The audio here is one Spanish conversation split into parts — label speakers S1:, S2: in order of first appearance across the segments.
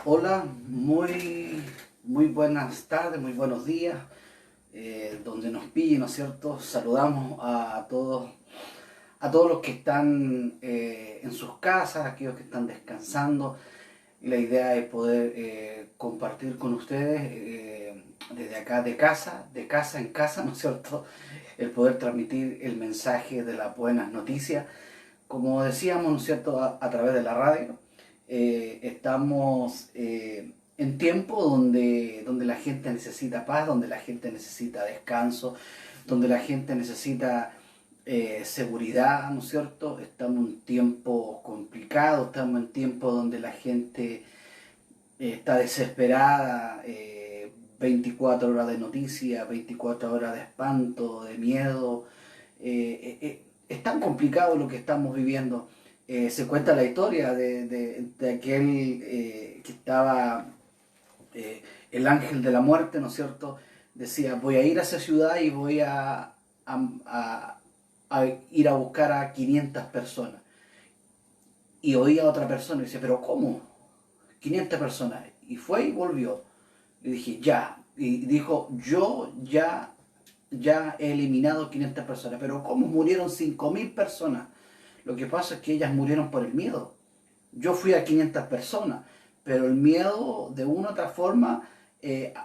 S1: Hola, muy buenas tardes, muy buenos días, donde nos pille, ¿no es cierto? Saludamos a todos los que están en sus casas, aquellos que están descansando. Y la idea es poder compartir con ustedes desde acá de casa en casa, ¿no es cierto? El poder transmitir el mensaje de las buenas noticias. Como decíamos, ¿no es cierto?, a través de la radio. Estamos en tiempo donde la gente necesita paz, donde la gente necesita descanso, donde la gente necesita seguridad, ¿no es cierto? Estamos en un tiempo complicado, estamos en tiempo donde la gente está desesperada, 24 horas de noticias, 24 horas de espanto, de miedo. Es tan complicado lo que estamos viviendo. Se cuenta la historia de aquel que estaba, el ángel de la muerte, ¿no es cierto? Decía, voy a ir a esa ciudad y voy a ir a buscar a 500 personas. Y oía a otra persona y dice, pero ¿cómo? 500 personas. Y fue y volvió. Le dije, ya. Y dijo, yo ya he eliminado 500 personas. Pero ¿cómo murieron 5.000 personas? Lo que pasa es que ellas murieron por el miedo. Yo fui a 500 personas, pero el miedo de una u otra forma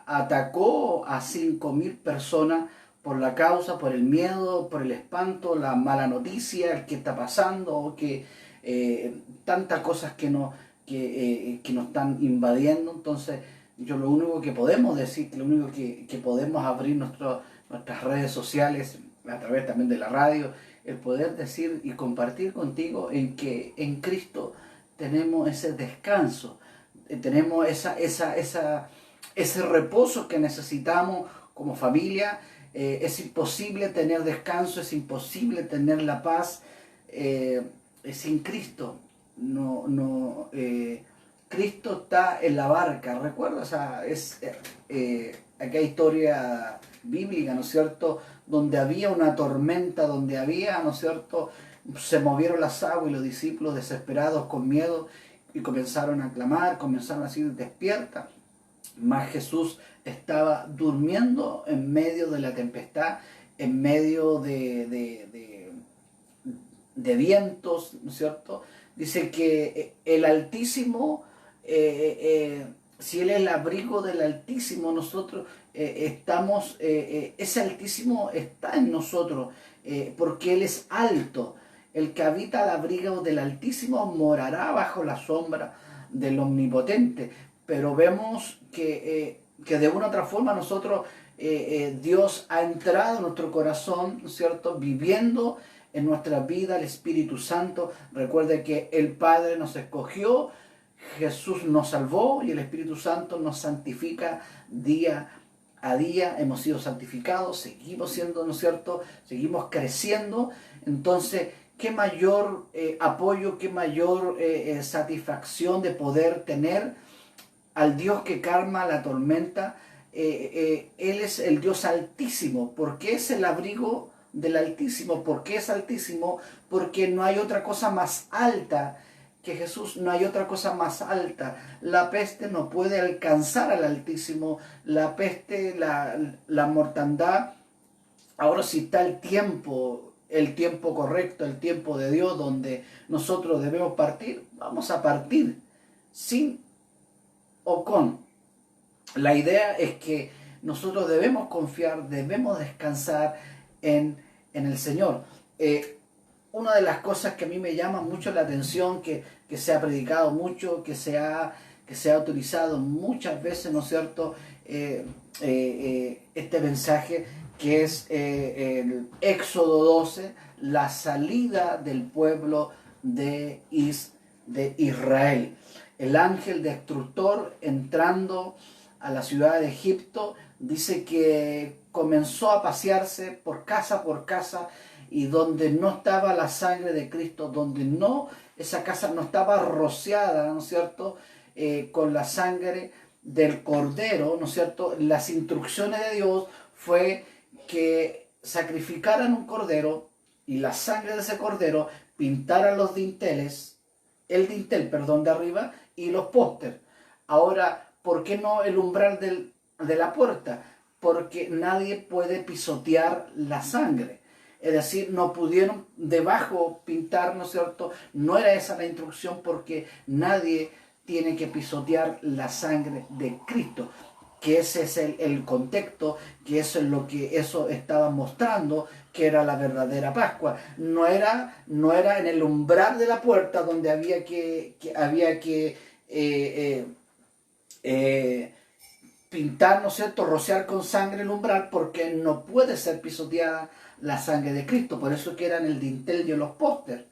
S1: atacó a 5.000 personas por la causa, por el miedo, por el espanto, la mala noticia, el que está pasando, que tantas cosas que nos están invadiendo. Entonces, yo lo único que podemos decir, lo único que podemos abrir nuestras redes sociales a través también de la radio, el poder decir y compartir contigo en que en Cristo tenemos ese descanso, tenemos ese reposo que necesitamos como familia. Es imposible tener descanso, es imposible tener la paz sin Cristo. Cristo está en la barca, ¿recuerdas? O sea, es aquella historia bíblica, ¿no es cierto?, donde había una tormenta, donde había, ¿no es cierto?, se movieron las aguas y los discípulos desesperados con miedo y comenzaron a clamar, comenzaron a decir despierta, mas Jesús estaba durmiendo en medio de la tempestad, en medio de vientos, ¿no es cierto? Dice que el Altísimo, si Él es el abrigo del Altísimo, nosotros estamos, ese Altísimo está en nosotros, porque Él es alto. El que habita al abrigo del Altísimo morará bajo la sombra del Omnipotente. Pero vemos que de una u otra forma nosotros, Dios ha entrado en nuestro corazón, ¿no es cierto?, viviendo en nuestra vida el Espíritu Santo. Recuerde que el Padre nos escogió, Jesús nos salvó y el Espíritu Santo nos santifica día a día. Hemos sido santificados, seguimos siendo, ¿no es cierto?, seguimos creciendo. Entonces, qué mayor apoyo, qué mayor satisfacción de poder tener al Dios que calma la tormenta. Él es el Dios altísimo, porque es el abrigo del Altísimo. ¿Por qué es altísimo? Porque no hay otra cosa más alta que Jesús, no hay otra cosa más alta. La peste no puede alcanzar al Altísimo, la peste, la mortandad. Ahora si está el tiempo correcto, el tiempo de Dios, donde nosotros debemos partir, vamos a partir sin o con. La idea es que nosotros debemos confiar, debemos descansar en el Señor. Una de las cosas que a mí me llama mucho la atención, que se ha predicado mucho, que se ha utilizado muchas veces, ¿no es cierto?, este mensaje, que es el Éxodo 12, la salida del pueblo de Israel. El ángel destructor entrando a la ciudad de Egipto, dice que comenzó a pasearse por casa, y donde no estaba la sangre de Cristo, donde esa casa no estaba rociada, ¿no es cierto?, con la sangre del Cordero, ¿no es cierto?, las instrucciones de Dios fue que sacrificaran un cordero y la sangre de ese cordero pintaran los dinteles, el dintel, perdón, de arriba y los pósters. Ahora, ¿por qué no el umbral de la puerta? Porque nadie puede pisotear la sangre. Es decir, no pudieron debajo pintar, ¿no es cierto? No era esa la instrucción, porque nadie tiene que pisotear la sangre de Cristo. Que ese es el contexto, que eso es lo que eso estaba mostrando, que era la verdadera Pascua. No era en el umbral de la puerta donde había que pintar, ¿no es cierto?, rociar con sangre el umbral, porque no puede ser pisoteada la sangre de Cristo. Por eso que eran el dintel y los póster.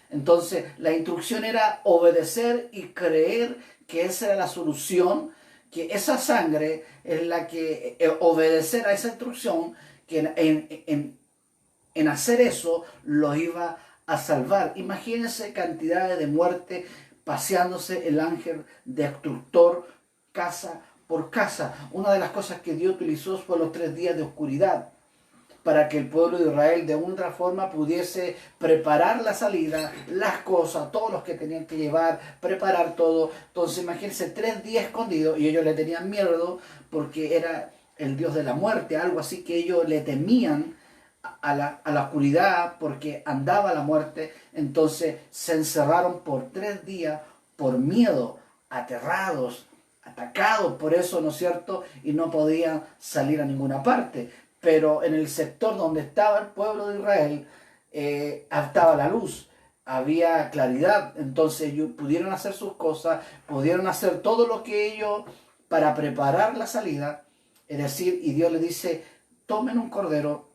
S1: Entonces, la instrucción era obedecer y creer que esa era la solución, que esa sangre es la que, obedecer a esa instrucción, que en hacer eso los iba a salvar. Imagínense cantidades de muerte paseándose el ángel destructor casa por casa. Una de las cosas que Dios utilizó fue los 3 días de oscuridad, para que el pueblo de Israel de una otra forma pudiese preparar la salida, las cosas, todos los que tenían que llevar, preparar todo. Entonces imagínense 3 días escondidos, y ellos le tenían miedo porque era el Dios de la muerte, algo así, que ellos le temían a la oscuridad porque andaba la muerte. Entonces se encerraron por 3 días por miedo, aterrados, atacados por eso, ¿no es cierto? Y no podían salir a ninguna parte. Pero en el sector donde estaba el pueblo de Israel, estaba la luz, había claridad. Entonces ellos pudieron hacer sus cosas, pudieron hacer todo lo que ellos para preparar la salida. Es decir, y Dios le dice: tomen un cordero,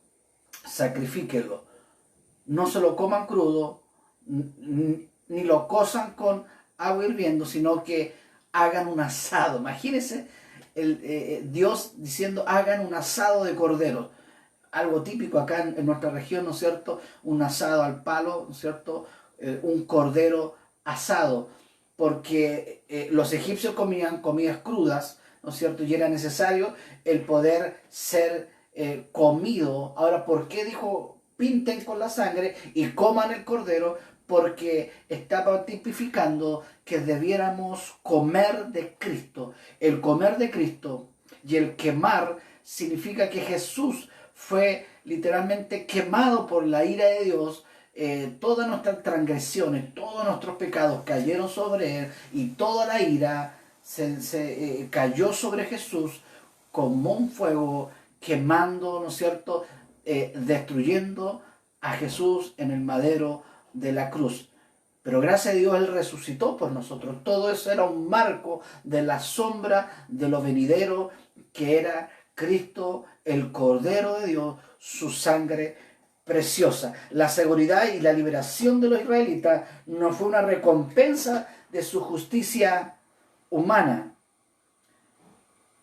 S1: sacrifíquenlo, no se lo coman crudo, ni lo cosan con agua hirviendo, sino que hagan un asado. Imagínense Dios diciendo: hagan un asado de cordero. Algo típico acá en nuestra región, ¿no es cierto? Un asado al palo, ¿no es cierto? Un cordero asado, porque los egipcios comían comidas crudas, ¿no es cierto? Y era necesario el poder ser comido. Ahora, ¿por qué dijo pinten con la sangre y coman el cordero? Porque estaba tipificando que debiéramos comer de Cristo. El comer de Cristo y el quemar significa que Jesús fue literalmente quemado por la ira de Dios. Todas nuestras transgresiones, todos nuestros pecados cayeron sobre Él, y toda la ira se cayó sobre Jesús como un fuego, quemando, ¿no es cierto?, destruyendo a Jesús en el madero de la cruz. Pero gracias a Dios Él resucitó por nosotros. Todo eso era un marco de la sombra de lo venidero, que era Cristo, el Cordero de Dios, su sangre preciosa. La seguridad y la liberación de los israelitas no fue una recompensa de su justicia humana,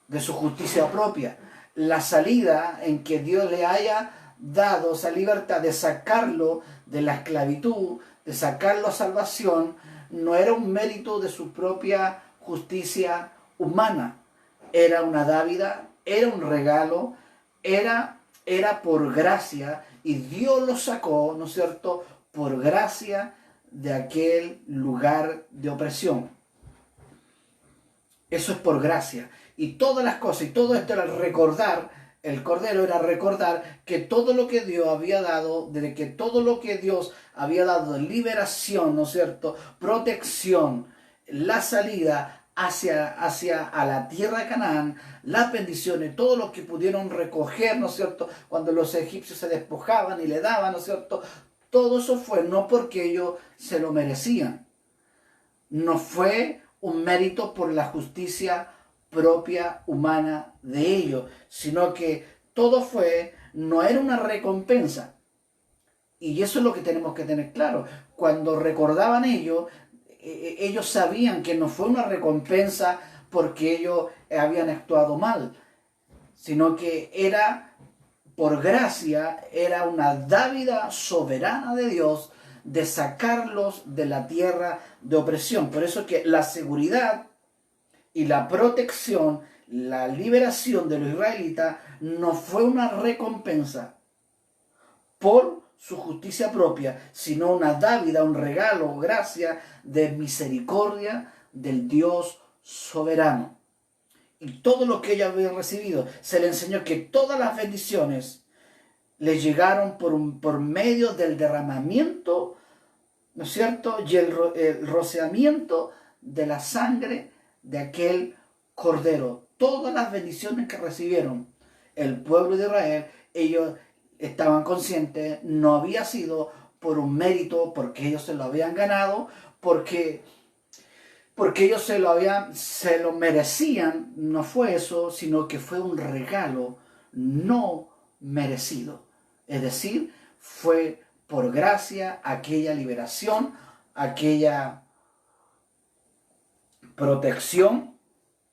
S1: de su justicia propia. La salida en que Dios le haya dado esa libertad de sacarlo de la esclavitud, de sacarlo a salvación, no era un mérito de su propia justicia humana. Era una dávida, era un regalo, era por gracia, y Dios lo sacó, ¿no es cierto?, por gracia de aquel lugar de opresión. Eso es por gracia. Y todas las cosas, y todo esto era recordar, el Cordero era recordar que todo lo que Dios había dado, de que todo lo que Dios había dado, liberación, ¿no es cierto?, protección, la salida hacia a la tierra de Canaán, las bendiciones, todo lo que pudieron recoger, ¿no es cierto?, cuando los egipcios se despojaban y le daban, ¿no es cierto?, todo eso fue no porque ellos se lo merecían, no fue un mérito por la justicia propia humana de ellos, sino que todo no era una recompensa. Y eso es lo que tenemos que tener claro. Cuando recordaban ellos sabían que no fue una recompensa porque ellos habían actuado mal, sino que era por gracia, era una dávida soberana de Dios de sacarlos de la tierra de opresión. Por eso que la seguridad y la protección, la liberación de los israelitas no fue una recompensa por su justicia propia, sino una dávida, un regalo, gracia de misericordia del Dios soberano. Y todo lo que ellos habían recibido, se les enseñó que todas las bendiciones les llegaron por medio del derramamiento, ¿no es cierto? Y el rociamiento de la sangre de aquel cordero. Todas las bendiciones que recibieron el pueblo de Israel, ellos estaban conscientes, no había sido por un mérito, porque ellos se lo habían ganado, porque ellos se lo merecían. No fue eso, sino que fue un regalo no merecido. Es decir, fue por gracia aquella liberación, aquella protección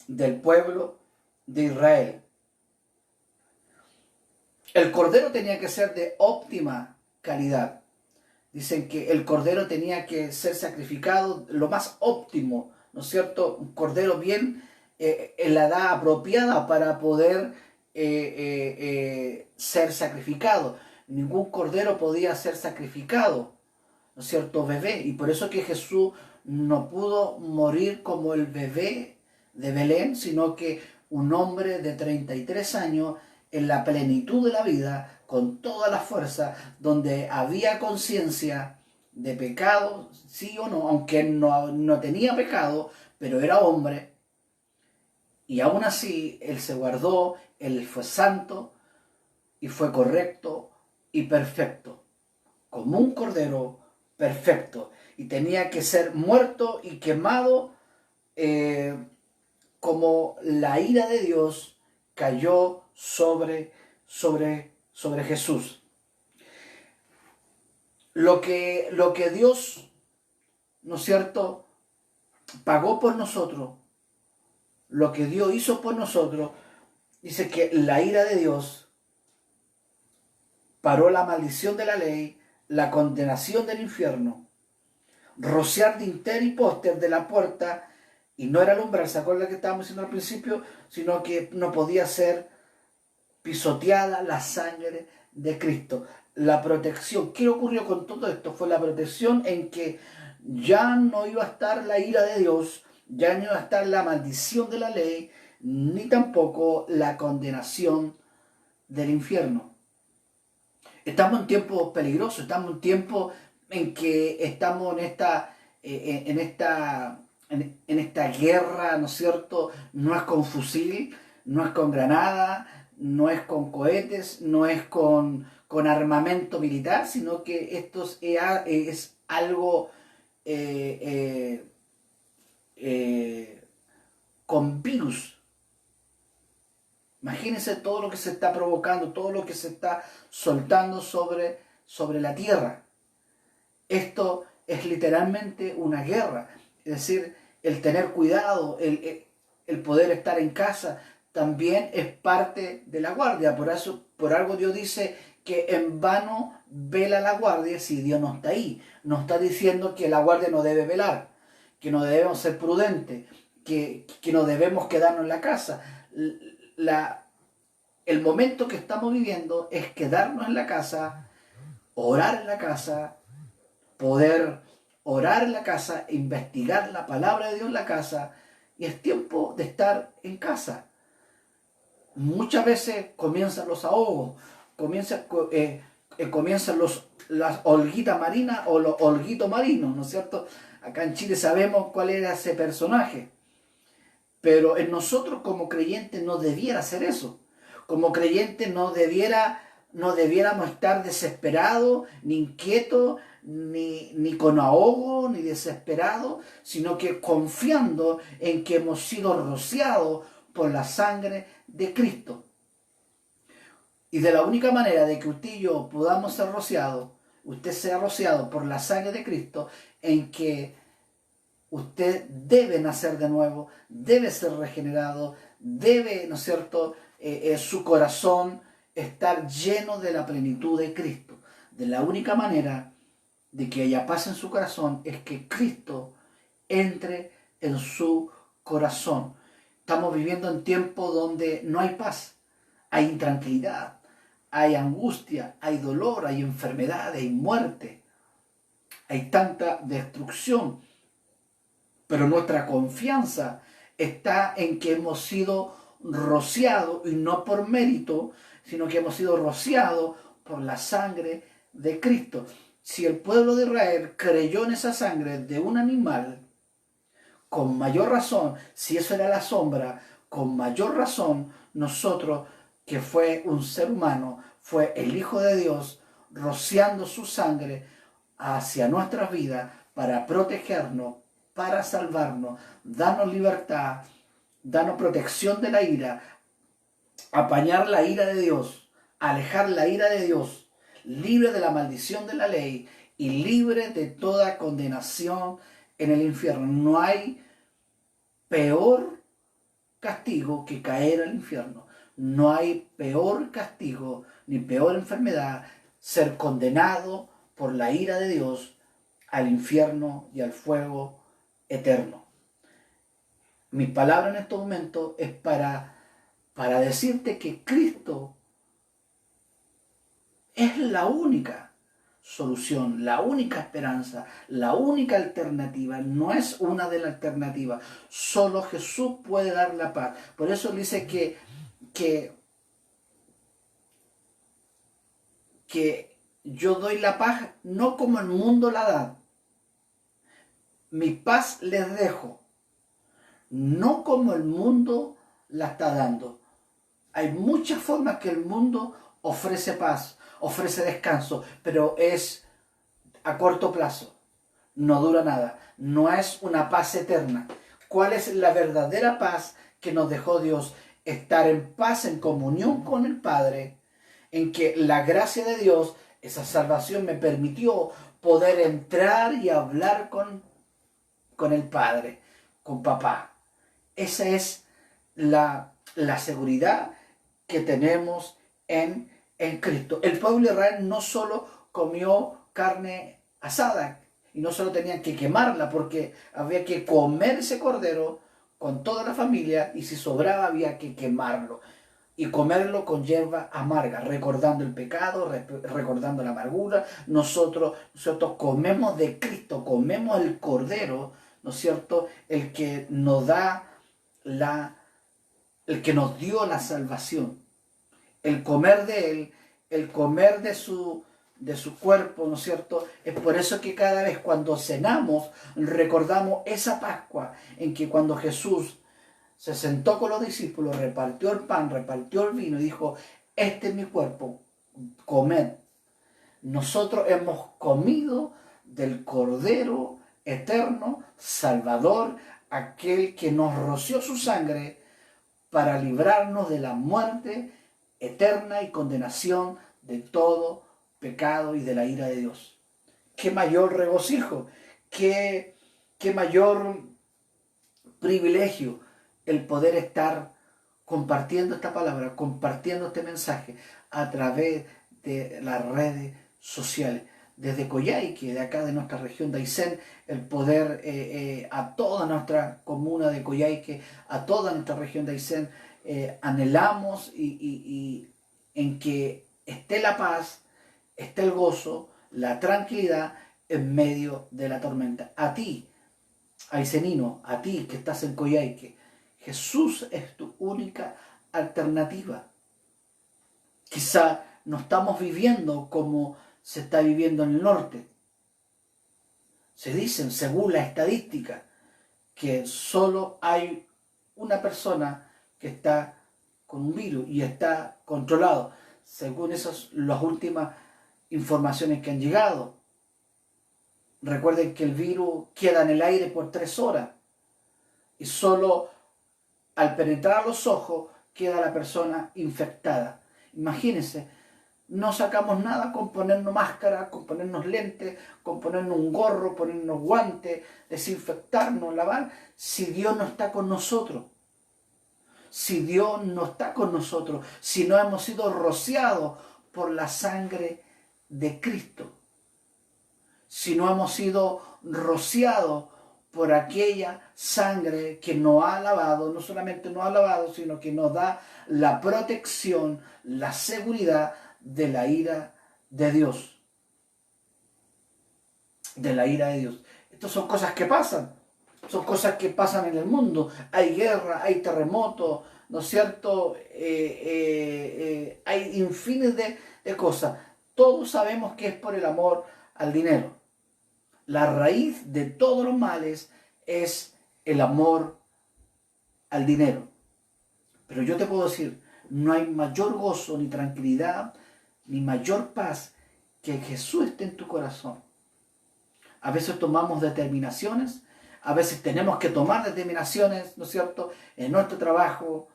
S1: del pueblo de Israel. El cordero tenía que ser de óptima calidad. Dicen que el cordero tenía que ser sacrificado lo más óptimo, ¿no es cierto? Un cordero bien en la edad apropiada para poder ser sacrificado. Ningún cordero podía ser sacrificado, ¿no es cierto? Bebé. Y por eso que Jesús no pudo morir como el bebé de Belén, sino que un hombre de 33 años en la plenitud de la vida, con toda la fuerza, donde había conciencia de pecado, sí o no, aunque no tenía pecado, pero era hombre, y aún así él se guardó, él fue santo, y fue correcto y perfecto, como un cordero perfecto, y tenía que ser muerto y quemado, como la ira de Dios cayó sobre Jesús. Lo que Dios, ¿no es cierto?, pagó por nosotros, lo que Dios hizo por nosotros, dice que la ira de Dios paró la maldición de la ley, la condenación del infierno, rociar dintel y póster de la puerta, y no era el umbral, ¿se acuerdan que estábamos diciendo al principio? Sino que no podía ser pisoteada la sangre de Cristo. La protección, ¿qué ocurrió con todo esto? Fue la protección en que ya no iba a estar la ira de Dios, ya no iba a estar la maldición de la ley, ni tampoco la condenación del infierno. Estamos en tiempos peligrosos, estamos en tiempos en que estamos en esta guerra, ¿no es cierto? No es con fusil, no es con granada, no es con cohetes, no es con armamento militar, sino que esto es algo con virus. Imagínense todo lo que se está provocando, todo lo que se está soltando sobre la tierra. Esto es literalmente una guerra. Es decir, el tener cuidado, el poder estar en casa, también es parte de la guardia. Por algo Dios dice que en vano vela la guardia si Dios no está ahí. No está diciendo que la guardia no debe velar, que no debemos ser prudentes, que no debemos quedarnos en la casa. El momento que estamos viviendo es quedarnos en la casa, orar en la casa, poder orar en la casa, investigar la palabra de Dios en la casa, y es tiempo de estar en casa. Muchas veces comienzan los ahogos, comienzan las holguitas marinas o los holguitos marinos, ¿no es cierto? Acá en Chile sabemos cuál era ese personaje, pero en nosotros como creyentes no debiera ser eso. Como creyentes no debiéramos estar desesperados, ni inquietos, ni con ahogo, ni desesperados, sino que confiando en que hemos sido rociados por la sangre de Cristo. Y de la única manera de que usted y yo podamos ser rociados, usted sea rociado por la sangre de Cristo, en que usted debe nacer de nuevo, debe ser regenerado, debe, ¿no es cierto?, su corazón estar lleno de la plenitud de Cristo. De la única manera de que haya paz en su corazón es que Cristo entre en su corazón. Estamos viviendo en tiempos donde no hay paz, hay intranquilidad, hay angustia, hay dolor, hay enfermedad, hay muerte, hay tanta destrucción. Pero nuestra confianza está en que hemos sido rociados, y no por mérito, sino que hemos sido rociados por la sangre de Cristo. Si el pueblo de Israel creyó en esa sangre de un animal, con mayor razón, si eso era la sombra, con mayor razón nosotros, que fue un ser humano, fue el Hijo de Dios, rociando su sangre hacia nuestras vidas para protegernos, para salvarnos, darnos libertad, darnos protección de la ira, apañar la ira de Dios, alejar la ira de Dios, libre de la maldición de la ley y libre de toda condenación en el infierno. No hay peor castigo que caer al infierno. No hay peor castigo ni peor enfermedad ser condenado por la ira de Dios al infierno y al fuego eterno. Mi palabra en este momento es para decirte que Cristo es la única solución, la única esperanza, la única alternativa. No es una de las alternativas. Solo Jesús puede dar la paz. Por eso dice que yo doy la paz no como el mundo la da. Mi paz les dejo, no como el mundo la está dando. Hay muchas formas que el mundo ofrece paz, ofrece descanso, pero es a corto plazo. No dura nada. No es una paz eterna. ¿Cuál es la verdadera paz que nos dejó Dios? Estar en paz, en comunión con el Padre, en que la gracia de Dios, esa salvación me permitió poder entrar y hablar con el Padre, con papá. Esa es la seguridad que tenemos en Cristo. El pueblo de Israel no solo comió carne asada, y no solo tenían que quemarla, porque había que comer ese cordero con toda la familia, y si sobraba había que quemarlo y comerlo con hierba amarga, recordando el pecado, recordando la amargura. Nosotros comemos de Cristo, comemos el cordero, ¿no es cierto? El que nos da el que nos dio la salvación. El comer de Él, el comer de su cuerpo, ¿no es cierto? Es por eso que cada vez cuando cenamos recordamos esa Pascua en que cuando Jesús se sentó con los discípulos, repartió el pan, repartió el vino y dijo: este es mi cuerpo, comed. Nosotros hemos comido del Cordero eterno, Salvador, aquel que nos roció su sangre para librarnos de la muerte eterna y condenación de todo pecado y de la ira de Dios. Qué mayor regocijo, qué mayor privilegio el poder estar compartiendo esta palabra, compartiendo este mensaje a través de las redes sociales. Desde Coyhaique, de acá de nuestra región de Aysén, el poder a toda nuestra comuna de Coyhaique, a toda nuestra región de Aysén, anhelamos y en que esté la paz, esté el gozo, la tranquilidad en medio de la tormenta. A ti, aysenino, a ti que estás en Coyhaique, Jesús es tu única alternativa. Quizá no estamos viviendo como se está viviendo en el norte. Se dicen, según la estadística, que solo hay una persona que está con un virus y está controlado, según las últimas informaciones que han llegado. Recuerden que el virus queda en el aire por 3 horas y solo al penetrar los ojos queda la persona infectada. Imagínense, no sacamos nada con ponernos máscara, con ponernos lentes, con ponernos un gorro, ponernos guantes, desinfectarnos, lavar, si Dios no está con nosotros. Si Dios no está con nosotros, si no hemos sido rociados por la sangre de Cristo, si no hemos sido rociados por aquella sangre que nos ha lavado, no solamente nos ha lavado, sino que nos da la protección, la seguridad de la ira de Dios. De la ira de Dios. Estas son cosas que pasan. son cosas que pasan en el mundo. Hay guerra, hay terremotos, ¿no es cierto? Hay infines de cosas. Todos sabemos que es por el amor al dinero. La raíz de todos los males es el amor al dinero. Pero yo te puedo decir, no hay mayor gozo, ni tranquilidad, ni mayor paz que Jesús esté en tu corazón. A veces tomamos determinaciones, a veces tenemos que tomar determinaciones, ¿no es cierto?, en nuestro trabajo,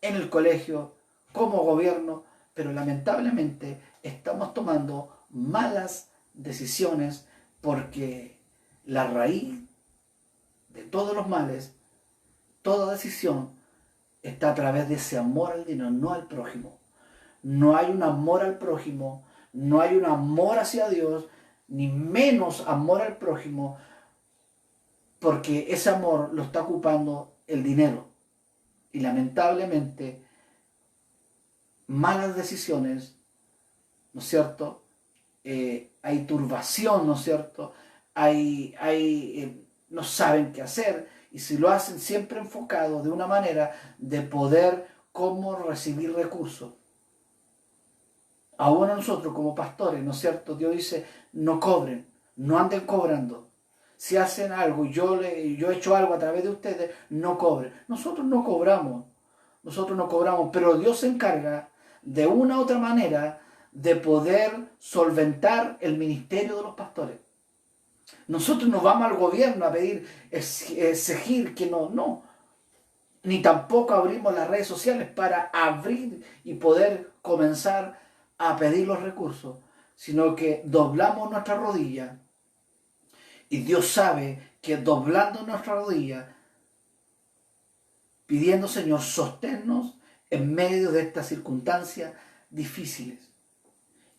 S1: en el colegio, como gobierno, pero lamentablemente estamos tomando malas decisiones porque la raíz de todos los males, toda decisión, está a través de ese amor al dinero, no al prójimo. No hay un amor al prójimo, no hay un amor hacia Dios, ni menos amor al prójimo, porque ese amor lo está ocupando el dinero. Y lamentablemente, malas decisiones, ¿no es cierto? Hay turbación, ¿no es cierto? No saben qué hacer, y si lo hacen siempre enfocado de una manera de poder cómo recibir recursos. Aún a nosotros como pastores, ¿no es cierto? Dios dice, no cobren, no anden cobrando. Si hacen algo y yo he hecho algo a través de ustedes, no cobren. Nosotros no cobramos, pero Dios se encarga de una u otra manera de poder solventar el ministerio de los pastores. Nosotros no vamos al gobierno a pedir exigir que no. Ni tampoco abrimos las redes sociales para abrir y poder comenzar a pedir los recursos, sino que doblamos nuestra rodilla y Dios sabe que doblando nuestra rodilla, pidiendo Señor, sosténnos en medio de estas circunstancias difíciles.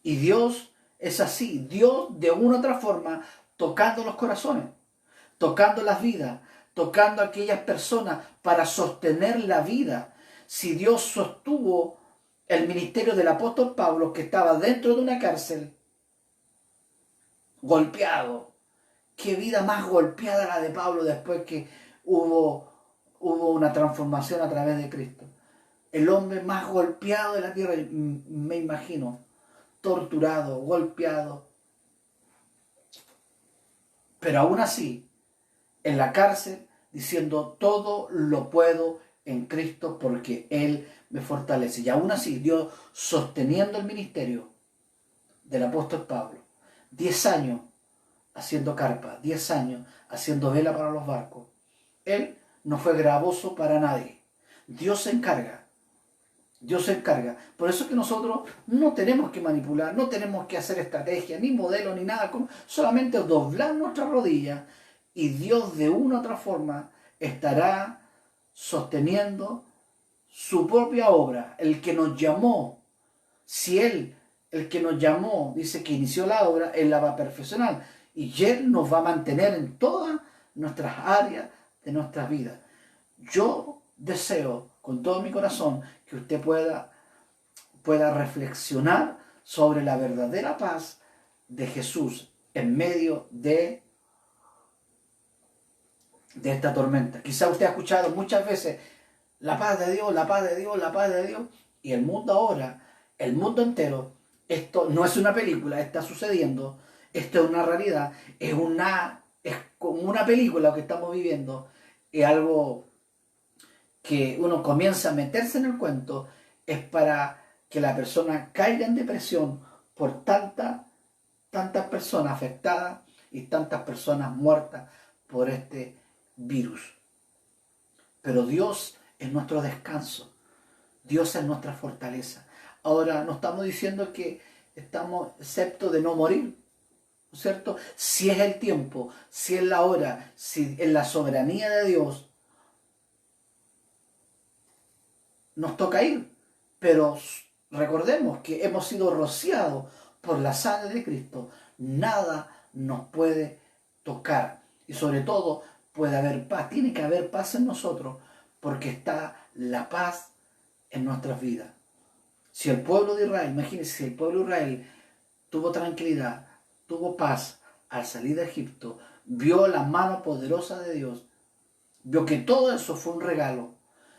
S1: Y Dios es así, Dios de una u otra forma tocando los corazones, tocando las vidas, tocando a aquellas personas para sostener la vida. Si Dios sostuvo el ministerio del apóstol Pablo, que estaba dentro de una cárcel, golpeado, qué vida más golpeada la de Pablo después que hubo una transformación a través de Cristo. El hombre más golpeado de la tierra, me imagino, torturado, golpeado, pero aún así, en la cárcel, diciendo todo lo puedo en Cristo porque Él me fortalece. Y aún así, Dios sosteniendo el ministerio del apóstol Pablo, 10 años haciendo carpa, 10 años haciendo vela para los barcos. Él no fue gravoso para nadie. Dios se encarga. Dios se encarga. Por eso es que nosotros no tenemos que manipular, no tenemos que hacer estrategia, ni modelo, ni nada. Solamente doblar nuestras rodillas y Dios de una u otra forma estará sosteniendo su propia obra. El que nos llamó, si Él, el que nos llamó, dice que inició la obra, Él la va a perfeccionar. Y Él nos va a mantener en todas nuestras áreas de nuestras vidas. Yo deseo con todo mi corazón que usted pueda reflexionar sobre la verdadera paz de Jesús en medio de esta tormenta. Quizá usted ha escuchado muchas veces la paz de Dios, la paz de Dios, la paz de Dios, y el mundo ahora, el mundo entero, esto no es una película, está sucediendo, esto es una realidad, es como una película que estamos viviendo, es algo que uno comienza a meterse en el cuento, es para que la persona caiga en depresión por tantas personas afectadas y tantas personas muertas por este virus. Pero Dios es nuestro descanso, Dios es nuestra fortaleza. Ahora, no estamos diciendo que estamos excepto de no morir, ¿no es cierto? Si es el tiempo, si es la hora, si es la soberanía de Dios, nos toca ir, pero recordemos que hemos sido rociados por la sangre de Cristo. Nada nos puede tocar y sobre todo puede haber paz, tiene que haber paz en nosotros porque está la paz en nuestras vidas. Si el pueblo de Israel, imagínense, si el pueblo de Israel tuvo tranquilidad, tuvo paz al salir de Egipto, vio la mano poderosa de Dios, vio que todo eso fue un regalo,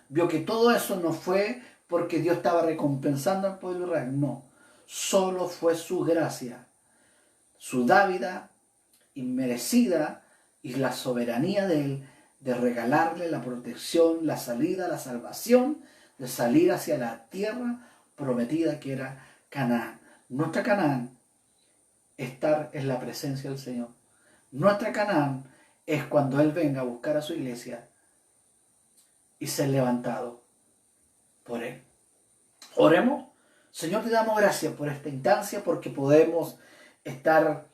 S1: vio que todo eso no fue porque Dios estaba recompensando al pueblo de Israel, no, solo fue su gracia, su dávida inmerecida y la soberanía de Él de regalarle la protección, la salida, la salvación, de salir hacia la tierra prometida que era Canaán. Nuestra Canaán, estar en la presencia del Señor. Nuestra Canaán es cuando Él venga a buscar a su iglesia y ser levantado por Él. Oremos. Señor, te damos gracias por esta instancia, porque podemos estar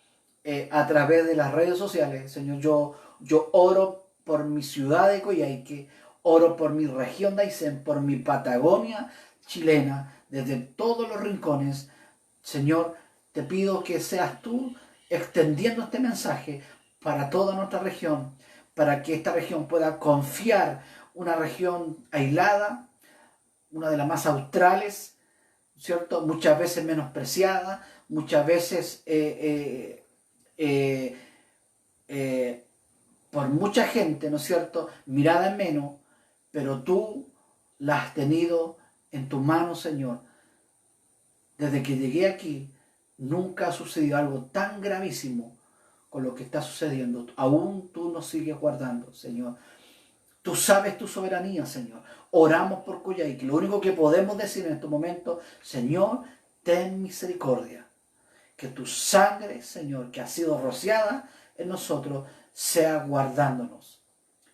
S1: a través de las redes sociales. Señor, yo oro por mi ciudad de Coyhaique, oro por mi región de Aysén, por mi Patagonia chilena, desde todos los rincones. Señor, te pido que seas tú extendiendo este mensaje para toda nuestra región, para que esta región pueda confiar, una región aislada, una de las más australes, ¿cierto? Muchas veces menospreciada, muchas veces por mucha gente, ¿no es cierto?, mirada en menos, pero tú la has tenido en tu mano, Señor. Desde que llegué aquí, nunca ha sucedido algo tan gravísimo con lo que está sucediendo. Aún tú nos sigues guardando, Señor. Tú sabes tu soberanía, Señor. Oramos por Coyhaique. Lo único que podemos decir en estos momentos, Señor, ten misericordia. Que tu sangre, Señor, que ha sido rociada en nosotros, sea guardándonos.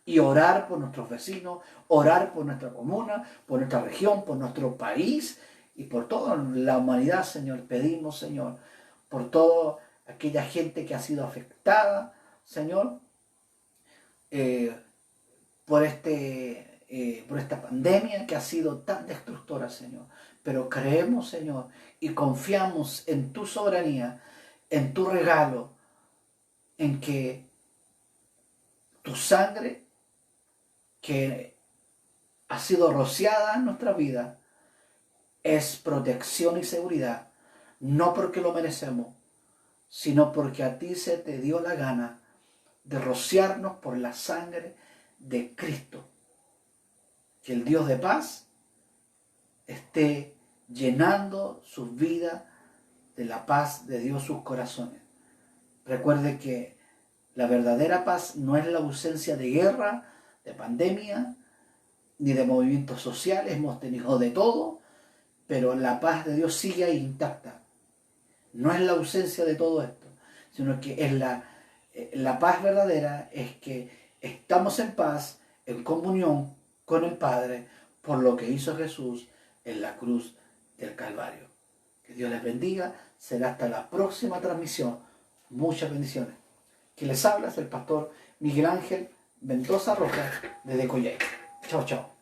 S1: Y orar por nuestros vecinos, orar por nuestra comuna, por nuestra región, por nuestro país y por toda la humanidad, Señor. Pedimos, Señor, por toda aquella gente que ha sido afectada, Señor, por esta pandemia que ha sido tan destructora, Señor. Pero creemos, Señor, y confiamos en tu soberanía, en tu regalo, en que tu sangre, que ha sido rociada en nuestra vida, es protección y seguridad, no porque lo merecemos, sino porque a ti se te dio la gana de rociarnos por la sangre de Cristo. Que el Dios de paz esté llenando sus vidas de la paz de Dios, sus corazones. Recuerde que la verdadera paz no es la ausencia de guerra, de pandemia, ni de movimientos sociales. Hemos tenido de todo, pero la paz de Dios sigue ahí intacta. No es la ausencia de todo esto, sino que es la paz verdadera, es que estamos en paz, en comunión con el Padre, por lo que hizo Jesús en la cruz del Calvario. Que Dios les bendiga. Será hasta la próxima transmisión. Muchas bendiciones. Quien les habla es el pastor Miguel Ángel Mendoza Rojas desde Coyhaique. Chao, chao.